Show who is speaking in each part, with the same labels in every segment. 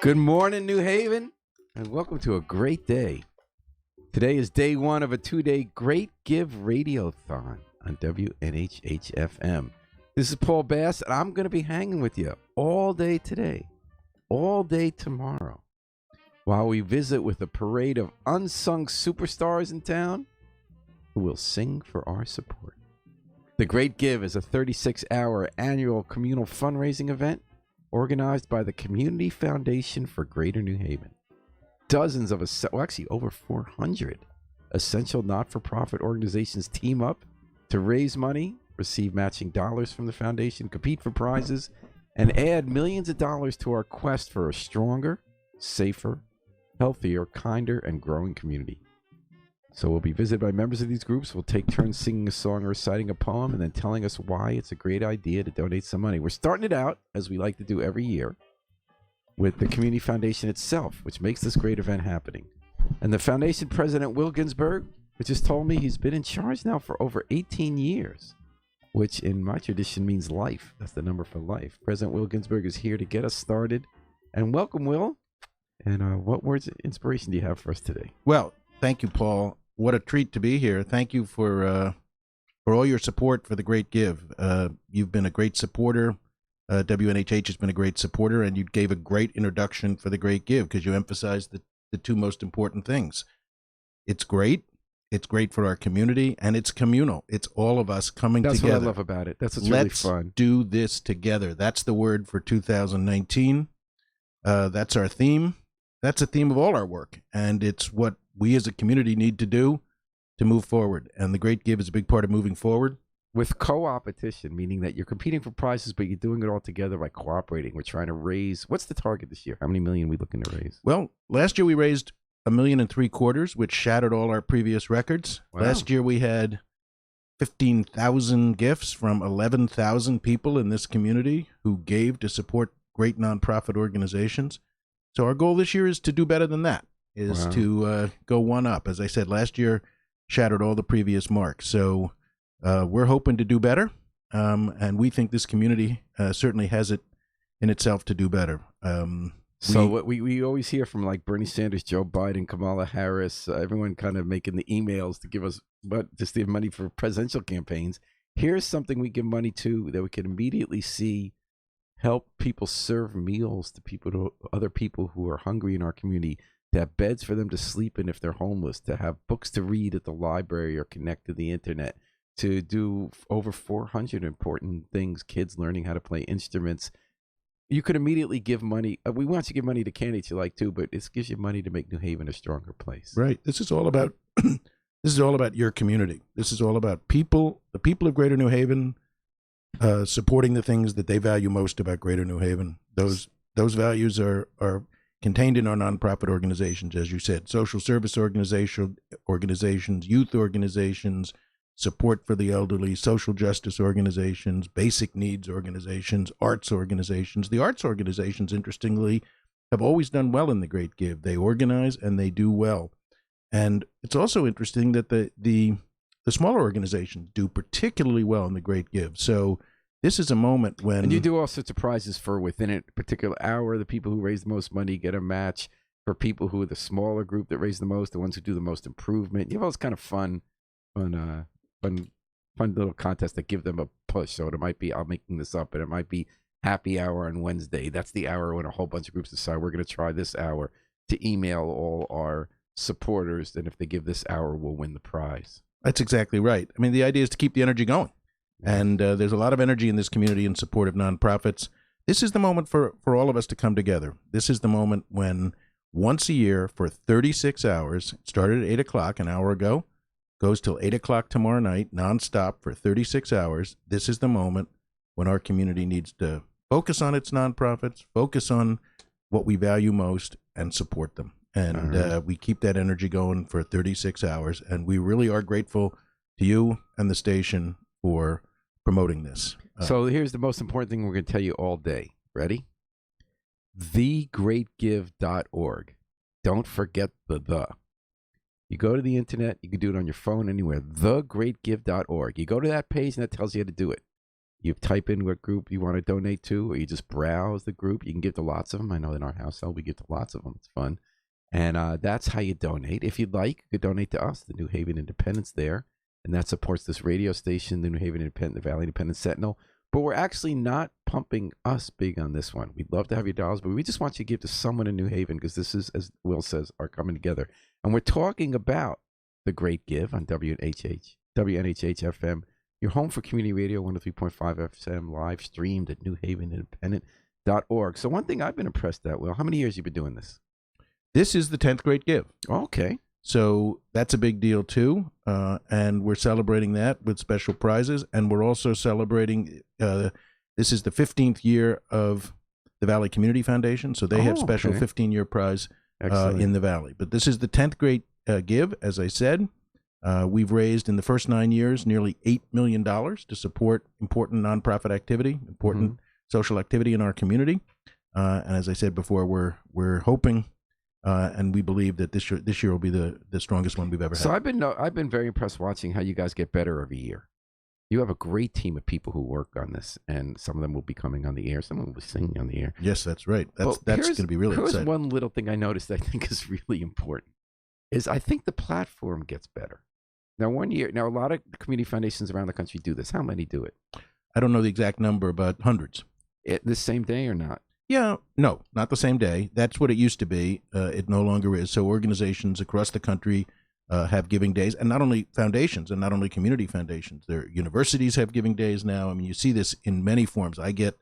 Speaker 1: Good morning, New Haven, and welcome to a great day. Today is day one of a two-day Great Give Radiothon on WNHH-FM. This is Paul Bass, and I'm going to be hanging with you all day today, all day tomorrow, while we visit with a parade of unsung superstars in town who will sing for our support. The Great Give is a 36-hour annual communal fundraising event organized by the Community Foundation for Greater New Haven. Dozens of, actually over 400 essential not-for-profit organizations team up to raise money, receive matching dollars from the foundation, compete for prizes, and add millions of dollars to our quest for a stronger, safer, healthier, kinder, and growing community. So we'll be visited by members of these groups. We'll take turns singing a song or reciting a poem and then telling us why it's a great idea to donate some money. We're starting it out, as we like to do every year, with the Community Foundation itself, which makes this great event happening. And the foundation president, Will Ginsburg, just told me he's been in charge now for over 18 years, which in my tradition means life. That's the number for life. President Will Ginsburg is here to get us started. And welcome, Will. And what words of inspiration do you have for us today?
Speaker 2: Well, thank you, Paul. What a treat to be here. Thank you for all your support for the Great Give. You've been a great supporter. WNHH has been a great supporter, and you gave a great introduction for the Great Give because you emphasized the two most important things. It's great for our community, and it's communal. It's all of us coming together.
Speaker 1: That's what I love about it. That's what's really fun.
Speaker 2: Let's do this together. That's the word for 2019. That's our theme. That's a theme of all our work, and it's what we as a community need to do to move forward. And the Great Give is a big part of moving forward.
Speaker 1: With co-opetition, meaning that you're competing for prizes, but you're doing it all together by cooperating. We're trying to raise, what's the target this year? How many million are we looking to raise?
Speaker 2: Well, last year we raised $1.75 million, which shattered all our previous records.
Speaker 1: Wow.
Speaker 2: Last year we had 15,000 gifts from 11,000 people in this community who gave to support great nonprofit organizations. So our goal this year is to do better than that, to go one up. As I said, last year shattered all the previous marks. So we're hoping to do better, and we think this community certainly has it in itself to do better.
Speaker 1: What we always hear from like Bernie Sanders, Joe Biden, Kamala Harris, everyone kind of making the emails to give us just the money for presidential campaigns. Here's something we give money to that we can immediately see help people serve meals to other people who are hungry in our community, to have beds for them to sleep in if they're homeless, to have books to read at the library or connect to the internet, to do over 400 important things, kids learning how to play instruments. You could immediately give money. We want you to give money to candidates you like too, but it gives you money to make New Haven a stronger place.
Speaker 2: Right. This is all about this is all about your community. This is all about people, the people of Greater New Haven, supporting the things that they value most about Greater New Haven. Those values are contained in our nonprofit organizations, as you said, social service organizations, youth organizations, support for the elderly, social justice organizations, basic needs organizations, arts organizations. The arts organizations, interestingly, have always done well in the Great Give. They organize and they do well. And it's also interesting that the smaller organizations do particularly well in the Great Give. So this is a moment when...
Speaker 1: And you do all sorts of prizes for within a particular hour. The people who raise the most money get a match. For people who are the smaller group that raise the most, the ones who do the most improvement. You have all this kind of fun little contests that give them a push. So it might be, I'm making this up, but it might be happy hour on Wednesday. That's the hour when a whole bunch of groups decide we're going to try this hour to email all our supporters. And if they give this hour, we'll win the prize.
Speaker 2: That's exactly right. I mean, the idea is to keep the energy going. And there's a lot of energy in this community in support of nonprofits. This is the moment for all of us to come together. This is the moment when once a year for 36 hours, it started at 8 o'clock an hour ago, goes till 8 o'clock tomorrow night, nonstop for 36 hours. This is the moment when our community needs to focus on its nonprofits, focus on what we value most, and support them. And we keep that energy going for 36 hours. And we really are grateful to you and the station for promoting this.
Speaker 1: So here's the most important thing we're going to tell you all day. Ready? thegreatgive.org. Don't forget the. You go to the internet. You can do it on your phone anywhere. thegreatgive.org. You go to that page and that tells you how to do it. You type in what group you want to donate to, or you just browse the group. You can give to lots of them. I know in our household we give to lots of them. It's fun. And that's how you donate. If you'd like, you could donate to us, the New Haven Independent's there. And that supports this radio station, the New Haven Independent, the Valley Independent Sentinel. But we're actually not pumping us big on this one. We'd love to have your dollars, but we just want you to give to someone in New Haven because this is, as Will says, our coming together. And we're talking about the Great Give on WNHH FM, your home for community radio, 103.5 FM, live streamed at newhavenindependent.org. So one thing I've been impressed at, Will, how many years you been doing this?
Speaker 2: This is the 10th Great Give.
Speaker 1: Okay.
Speaker 2: So that's a big deal, too. And we're celebrating that with special prizes. And we're also celebrating, this is the 15th year of the Valley Community Foundation. So they have special 15-year prize in the Valley. But this is the 10th Great Give, as I said. We've raised in the first 9 years nearly $8 million to support important nonprofit activity, important social activity in our community. And as I said before, we're hoping and we believe that this year will be the strongest one we've ever had.
Speaker 1: So I've been very impressed watching how you guys get better every year. You have a great team of people who work on this, and some of them will be coming on the air. Some of them will be singing on the air.
Speaker 2: Yes, that's right. That's going to be really exciting.
Speaker 1: Here's one little thing I noticed that I think is really important, is I think the platform gets better. Now, a lot of community foundations around the country do this. How many do it?
Speaker 2: I don't know the exact number, but hundreds.
Speaker 1: The same day or not?
Speaker 2: Yeah, no, not the same day. That's what it used to be. It no longer is. So organizations across the country have giving days, and not only foundations and not only community foundations. Their universities have giving days now. I mean, you see this in many forms. I get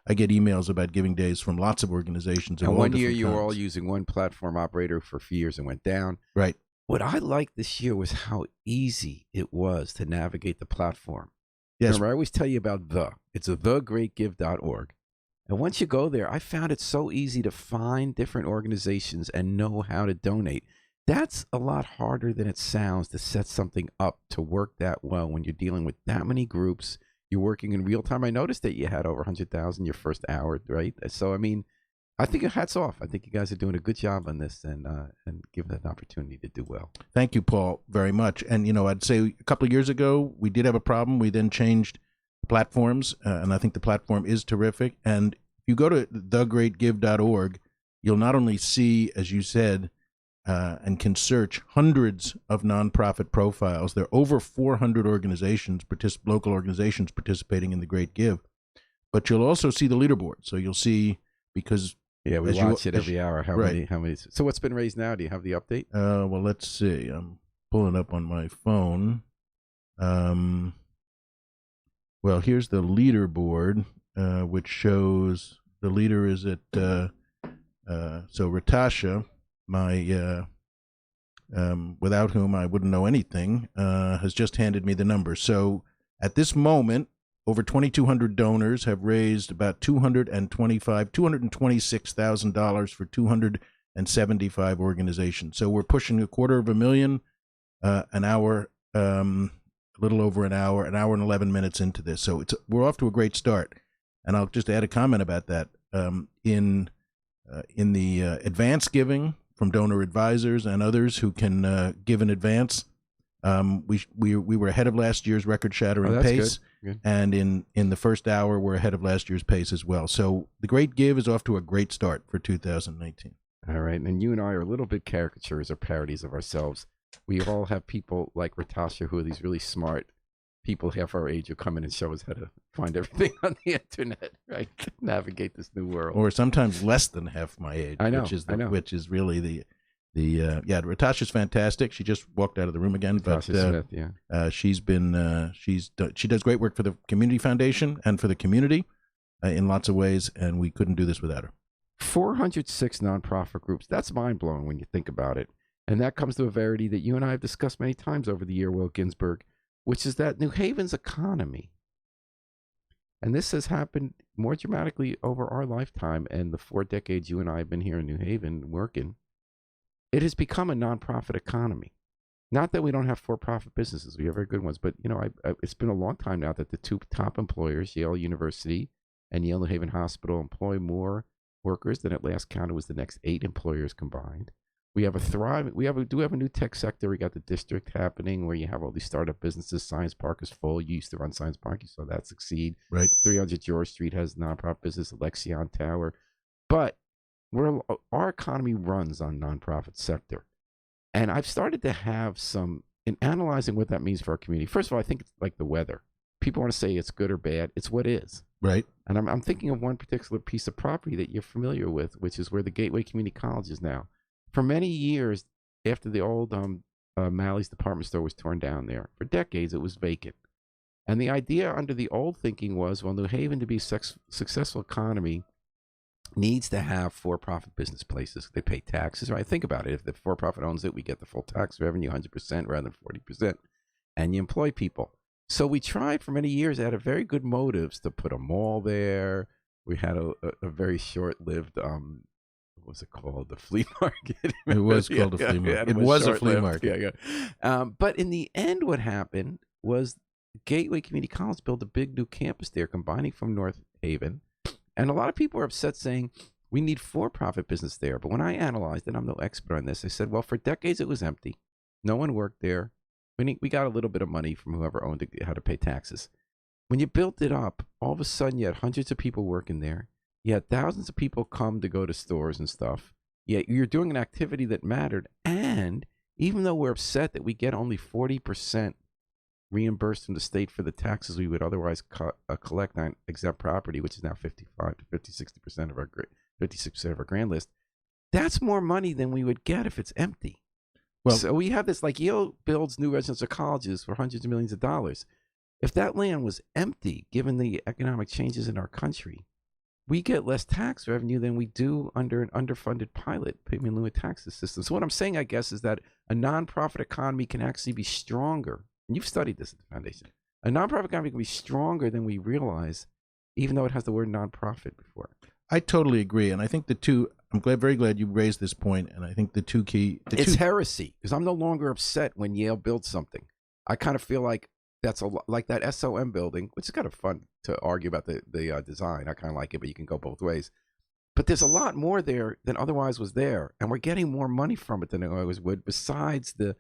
Speaker 2: emails about giving days from lots of organizations.
Speaker 1: And one year you were all using one platform operator for a few years and went down.
Speaker 2: Right.
Speaker 1: What I liked this year was how easy it was to navigate the platform.
Speaker 2: Yes.
Speaker 1: Remember, I always tell you about it's thegreatgive.org. And once you go there, I found it so easy to find different organizations and know how to donate. That's a lot harder than it sounds to set something up to work that well when you're dealing with that many groups. You're working in real time. I noticed that you had over 100,000 your first hour, right? So, I mean, I think hats off. I think you guys are doing a good job on this and give it an opportunity to do well.
Speaker 2: Thank you, Paul, very much. And, I'd say a couple of years ago, we did have a problem. We then changed platforms, and I think the platform is terrific. And if you go to thegreatgive.org, you'll not only see, as you said, and can search hundreds of nonprofit profiles. There are over 400 organizations, local organizations participating in the Great Give. But you'll also see the leaderboard. So you'll see, because
Speaker 1: we watch it every hour. How many? So what's been raised now? Do you have the update?
Speaker 2: Well, let's see. I'm pulling up on my phone. Well, here's the leaderboard, which shows the leader is at, so Ratasha, my, without whom I wouldn't know anything, has just handed me the numbers. So at this moment, over 2,200 donors have raised about $226,000 for 275 organizations. So we're pushing $250,000 an hour, a little over an hour and 11 minutes into this. So we're off to a great start. And I'll just add a comment about that. In the advance giving from donor advisors and others who can give in advance, we were ahead of last year's record-shattering pace. Good. And in the first hour, we're ahead of last year's pace as well. So the Great Give is off to a great start for 2019.
Speaker 1: All right. And you and I are a little bit caricatures or parodies of ourselves. We all have people like Ratasha who are these really smart people half our age who come in and show us how to find everything on the internet, right? Navigate this new world.
Speaker 2: Or sometimes less than half my age.
Speaker 1: I know.
Speaker 2: Which is really the Ratasha's fantastic. She just walked out of the room again.
Speaker 1: Ratasha Smith, yeah.
Speaker 2: She does great work for the Community Foundation and for the community in lots of ways, and we couldn't do this without her.
Speaker 1: 406 nonprofit groups. That's mind-blowing when you think about it. And that comes to a verity that you and I have discussed many times over the year, Will Ginsburg, which is that New Haven's economy, and this has happened more dramatically over our lifetime and the 4 decades you and I have been here in New Haven working, it has become a nonprofit economy. Not that we don't have for-profit businesses. We have very good ones. But, it's been a long time now that the 2 top employers, Yale University and Yale New Haven Hospital, employ more workers than at last counted was the next 8 employers combined. We have a thriving. Do have a new tech sector. We got the district happening where you have all these startup businesses. Science Park is full. You used to run Science Park. You saw that succeed.
Speaker 2: Right.
Speaker 1: 300 George Street has nonprofit business. Alexion Tower, but our economy runs on nonprofit sector, and I've started to have some in analyzing what that means for our community. First of all, I think it's like the weather. People want to say it's good or bad. It's what is.
Speaker 2: Right.
Speaker 1: And I'm thinking of one particular piece of property that you're familiar with, which is where the Gateway Community College is now. For many years, after the old Malley's department store was torn down there, for decades it was vacant. And the idea under the old thinking was, well, New Haven, to be a successful economy, needs to have for-profit business places. They pay taxes, right? Think about it. If the for-profit owns it, we get the full tax revenue, 100% rather than 40%. And you employ people. So we tried for many years, out of very good motives, to put a mall there. We had a very short-lived, what was it called? The flea market.
Speaker 2: It was called a flea market. It was a flea market.
Speaker 1: Yeah. But in the end, what happened was Gateway Community College built a big new campus there, combining from North Haven. And a lot of people are upset saying, we need for-profit business there. But when I analyzed it, I'm no expert on this, I said, well, for decades it was empty. No one worked there. We got a little bit of money from whoever owned it, how to pay taxes. When you built it up, all of a sudden you had hundreds of people working there. You had thousands of people come to go to stores and stuff. Yet you're doing an activity that mattered. And even though we're upset that we get only 40% reimbursed from the state for the taxes we would otherwise collect on exempt property, which is now 55 to 60% of our 56% of our grand list, that's more money than we would get if it's empty. Well, so we have this, like Yale builds new residential colleges for hundreds of millions of dollars. If that land was empty, given the economic changes in our country, we get less tax revenue than we do under an underfunded pilot payment in lieu of taxes system. So what I'm saying, I guess, is that a nonprofit economy can actually be stronger. And you've studied this at the foundation. A nonprofit economy can be stronger than we realize, even though it has the word nonprofit before.
Speaker 2: I totally agree. And I think I'm very glad you raised this point. And I think it's
Speaker 1: heresy, because I'm no longer upset when Yale builds something. I kind of feel like that's like that SOM building, which is kind of fun to argue about the design. I kind of like it, but you can go both ways. But there's a lot more there than otherwise was there. And we're getting more money from it than it always would, besides the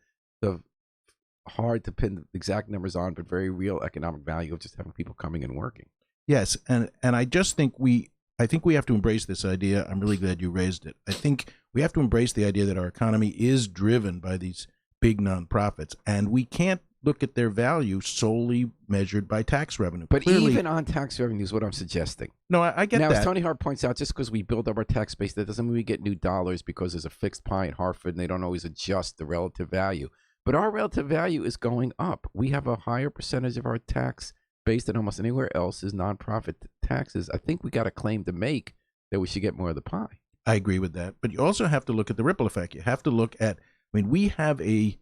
Speaker 1: hard to pin the exact numbers on, but very real economic value of just having people coming and working.
Speaker 2: Yes. And I just think we have to embrace this idea. I'm really glad you raised it. I think we have to embrace the idea that our economy is driven by these big nonprofits, and we can't look at their value solely measured by tax revenue.
Speaker 1: But clearly, even on tax revenue is what I'm suggesting.
Speaker 2: No, I get
Speaker 1: that. Now, as Tony Hart points out, just because we build up our tax base, that doesn't mean we get new dollars, because there's a fixed pie in Hartford and they don't always adjust the relative value. But our relative value is going up. We have a higher percentage of our tax base than almost anywhere else is nonprofit taxes. I think we got a claim to make that we should get more of the pie.
Speaker 2: I agree with that. But you also have to look at the ripple effect. You have to look at, we have a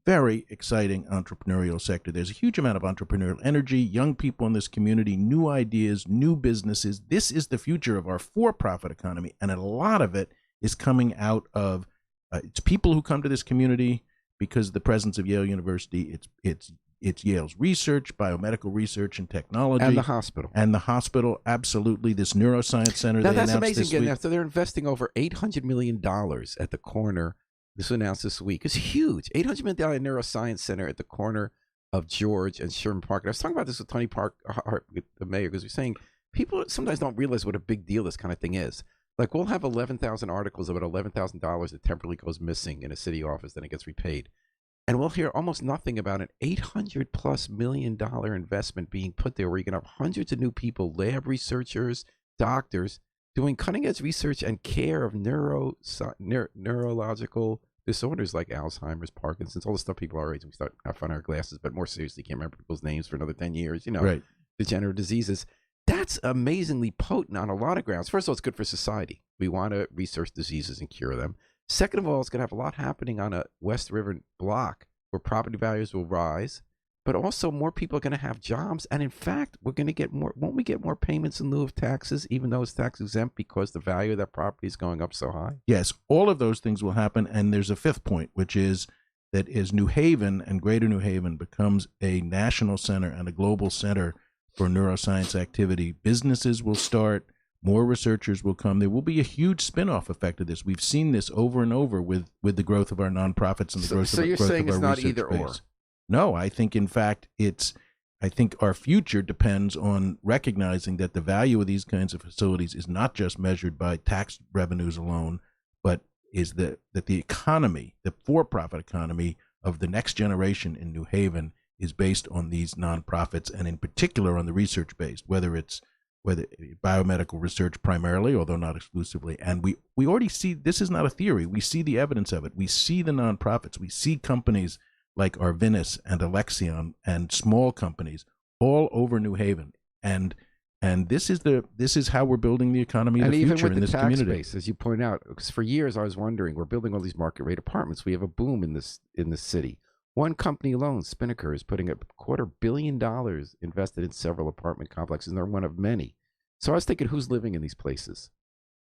Speaker 2: very exciting entrepreneurial sector. There's a huge amount of entrepreneurial energy, young people in this community, new ideas, new businesses. This is the future of our for-profit economy. And a lot of it is coming out of, it's people who come to this community because of the presence of Yale University. It's Yale's research, biomedical research and technology.
Speaker 1: And the hospital.
Speaker 2: Absolutely. This neuroscience center
Speaker 1: now, that's amazing. Now, so they're investing over $800 million at the corner. This was announced this week. It's huge. $800 million neuroscience center at the corner of George and Sherman Park. And I was talking about this with Tony Park, the mayor, because we're saying people sometimes don't realize what a big deal this kind of thing is. Like, we'll have 11,000 articles about $11,000 that temporarily goes missing in a city office, then it gets repaid. And we'll hear almost nothing about an $800+ million investment being put there, where you can have hundreds of new people, lab researchers, doctors, doing cutting-edge research and care of neurological disorders like Alzheimer's, Parkinson's, all the stuff people our age, we start have fun our glasses, but more seriously, can't remember people's names for another 10 years,
Speaker 2: right.
Speaker 1: Degenerative diseases. That's amazingly potent on a lot of grounds. First of all, it's good for society. We want to research diseases and cure them. Second of all, it's going to have a lot happening on a West River block where property values will rise, but also more people are going to have jobs. And in fact, we're going to get more, won't we get more payments in lieu of taxes, even though it's tax exempt, because the value of that property is going up so high?
Speaker 2: Yes, all of those things will happen. And there's a fifth point, which is that as New Haven and Greater New Haven becomes a national center and a global center for neuroscience activity, businesses will start, More researchers will come. There will be a huge spin-off effect of this. We've seen this over and over with the growth of our nonprofits and the growth
Speaker 1: So
Speaker 2: of,
Speaker 1: you're
Speaker 2: growth
Speaker 1: saying
Speaker 2: of
Speaker 1: it's
Speaker 2: our
Speaker 1: not
Speaker 2: research
Speaker 1: either or?
Speaker 2: base. No, I think in fact I think our future depends on recognizing that the value of these kinds of facilities is not just measured by tax revenues alone, but is that the economy, the for-profit economy of the next generation in New Haven is based on these nonprofits, and in particular on the research-based, whether biomedical research primarily, although not exclusively. And we already see, this is not a theory, we see the evidence of it. We see the nonprofits, we see companies like Arvinas and Alexion and small companies all over New Haven. And this is how we're building the economy of the future in this community. And even with the tax
Speaker 1: base, as you point out, because for years I was wondering, we're building all these market rate apartments. We have a boom in this city. One company alone, Spinnaker, is putting $250 million invested in several apartment complexes, and they're one of many. So I was thinking, who's living in these places?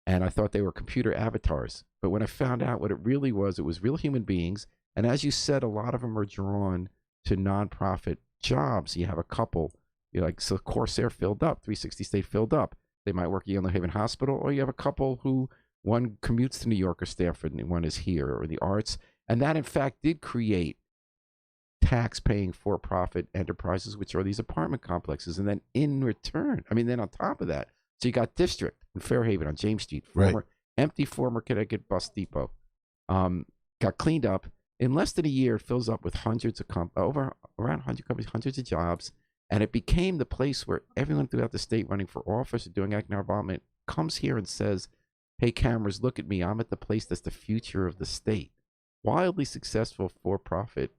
Speaker 1: And I thought they were computer avatars. But when I found out what it was real human beings. And as you said, a lot of them are drawn to nonprofit jobs. You have a couple, so Corsair filled up, 360 State filled up. They might work at Yale New Haven Hospital, or you have a couple who, one commutes to New York or Stanford, and one is here, or the arts. And that, in fact, did create tax-paying for-profit enterprises, which are these apartment complexes. And then in return, then on top of that, so you got District in Fairhaven on James Street, empty former Connecticut bus depot, got cleaned up. In less than a year, it fills up with hundreds of around 100 companies, hundreds of jobs, and it became the place where everyone throughout the state running for office or doing economic development comes here and says, "Hey, cameras, look at me. I'm at the place that's the future of the state." Wildly successful for-profit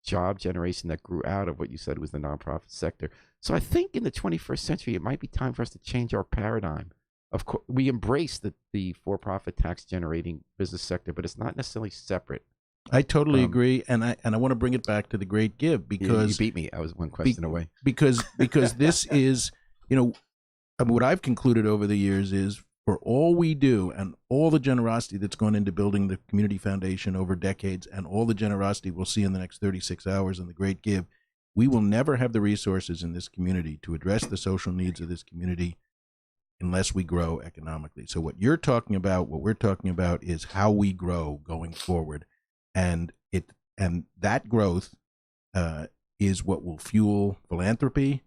Speaker 1: job generation that grew out of what you said was the nonprofit sector. So I think in the 21st century, it might be time for us to change our paradigm. Of course, we embrace the for-profit tax-generating business sector, but it's not necessarily separate.
Speaker 2: I totally agree, and I want to bring it back to the Great Give, because
Speaker 1: you beat me. I was one question away.
Speaker 2: Because this is, what I've concluded over the years is, for all we do and all the generosity that's gone into building the community foundation over decades, and all the generosity we'll see in the next 36 hours in the Great Give, we will never have the resources in this community to address the social needs of this community unless we grow economically. So what we're talking about is how we grow going forward. And that growth is what will fuel philanthropy.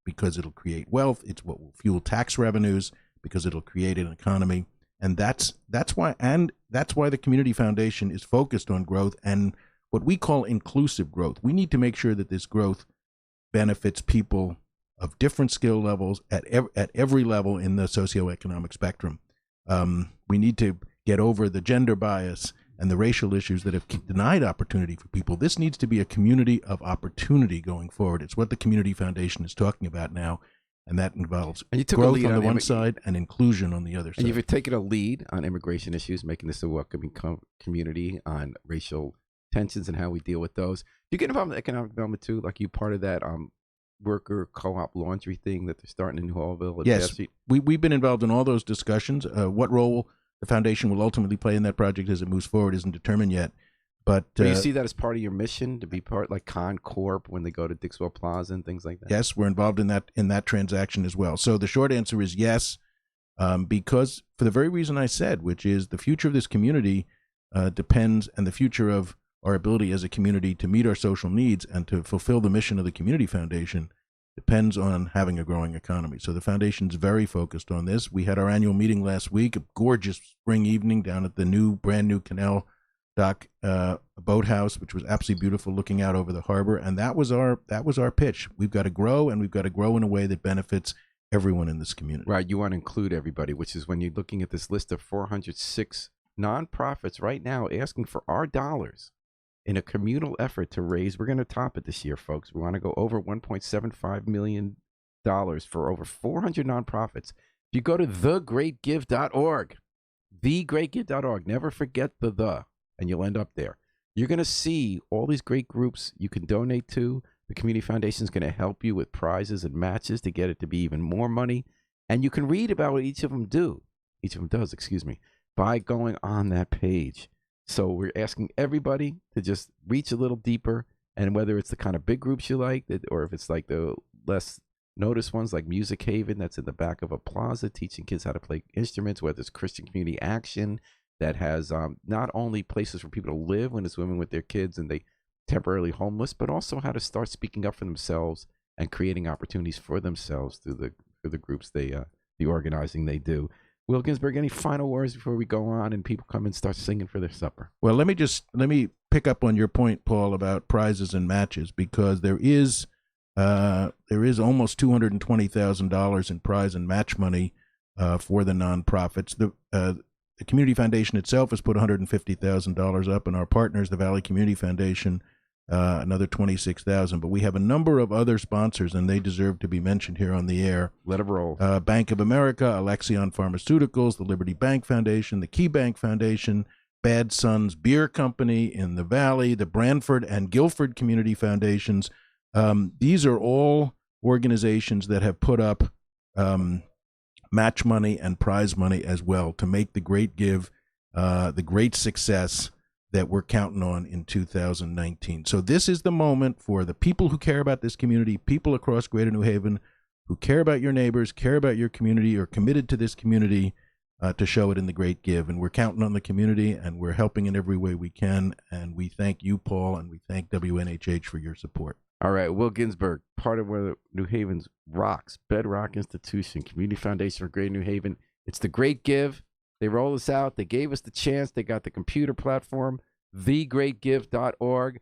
Speaker 2: Because it'll create wealth. It's what will fuel tax revenues, because it'll create an economy. And that's why the Community Foundation is focused on growth and what we call inclusive growth. We need to make sure that this growth benefits people of different skill levels at every level in the socioeconomic spectrum. We need to get over the gender bias and the racial issues that have denied opportunity for people. This needs to be a community of opportunity going forward. It's what the Community Foundation is talking about now, and that involves growth on the one side and inclusion on the other side.
Speaker 1: And you've taken a lead on immigration issues, making this a welcoming community, on racial tensions and how we deal with those. Do you get involved in economic development too? Like, you part of that worker co-op laundry thing that they're starting in New Hallville?
Speaker 2: Yes, we've been involved in all those discussions. What role the foundation will ultimately play in that project as it moves forward isn't determined yet. But
Speaker 1: you see that as part of your mission, to be part, like Concorp when they go to Dixwell Plaza and things like that?
Speaker 2: Yes, we're involved in that transaction as well. So the short answer is yes, because for the very reason I said, which is the future of this community depends, and the future of our ability as a community to meet our social needs and to fulfill the mission of the Community Foundation depends on having a growing economy. So the foundation's very focused on this. We had our annual meeting last week, a gorgeous spring evening down at the brand new Canal Dock boathouse, which was absolutely beautiful, looking out over the harbor. And that was our pitch. We've got to grow, and we've got to grow in a way that benefits everyone in this community.
Speaker 1: Right. You want to include everybody, which is when you're looking at this list of 406 nonprofits right now asking for our dollars in a communal effort to raise. We're going to top it this year, folks. We want to go over $1.75 million for over 400 nonprofits. If you go to thegreatgive.org, thegreatgive.org, never forget the, and you'll end up there. You're going to see all these great groups you can donate to. The Community Foundation is going to help you with prizes and matches to get it to be even more money. And you can read about what each of them does, by going on that page. So we're asking everybody to just reach a little deeper, and whether it's the kind of big groups you like, or if it's like the less notice ones like Music Haven that's in the back of a plaza teaching kids how to play instruments, whether it's Christian Community Action that has not only places for people to live when it's women with their kids and they temporarily homeless, but also how to start speaking up for themselves and creating opportunities for themselves through the groups the organizing they do. Will Ginsburg, any final words before we go on and people come and start singing for their supper?
Speaker 2: Well, let me pick up on your point, Paul, about prizes and matches, because there is almost $220,000 in prize and match money for the nonprofits. The Community Foundation itself has put $150,000 up, and our partners, the Valley Community Foundation, another $26,000. But we have a number of other sponsors, and they deserve to be mentioned here on the air.
Speaker 1: Let it roll.
Speaker 2: Bank of America, Alexion Pharmaceuticals, the Liberty Bank Foundation, the Key Bank Foundation, Bad Sons Beer Company in the Valley, the Branford and Guilford Community Foundations. These are all organizations that have put up match money and prize money as well to make the Great Give the great success that we're counting on in 2019. So this is the moment for the people who care about this community, people across Greater New Haven who care about your neighbors, care about your community, are committed to this community, to show it in the Great Give. And we're counting on the community, and we're helping in every way we can. And we thank you, Paul, and we thank WNHH for your support.
Speaker 1: All right, Will Ginsburg, part of where New Haven's rocks, bedrock institution, Community Foundation for Greater New Haven. It's the Great Give. They roll us out. They gave us the chance. They got the computer platform, thegreatgive.org.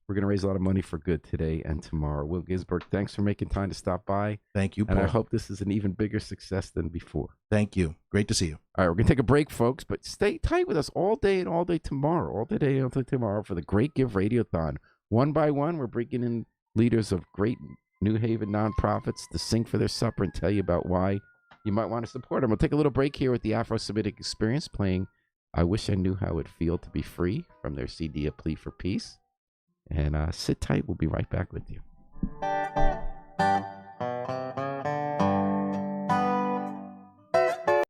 Speaker 1: We're going to raise a lot of money for good today and tomorrow. Will Ginsburg, thanks for making time to stop by.
Speaker 2: Thank you, Paul.
Speaker 1: And I hope this is an even bigger success than before.
Speaker 2: Thank you. Great to see you.
Speaker 1: All right, we're going to take a break, folks, but stay tight with us all day and all day tomorrow, all day tomorrow for the Great Give Radiothon. One by one, we're bringing in leaders of great New Haven nonprofits to sing for their supper and tell you about why you might want to support them. We'll take a little break here with the Afro-Semitic Experience playing I Wish I Knew How It'd Feel to Be Free from their CD, A Plea for Peace. And sit tight. We'll be right back with you.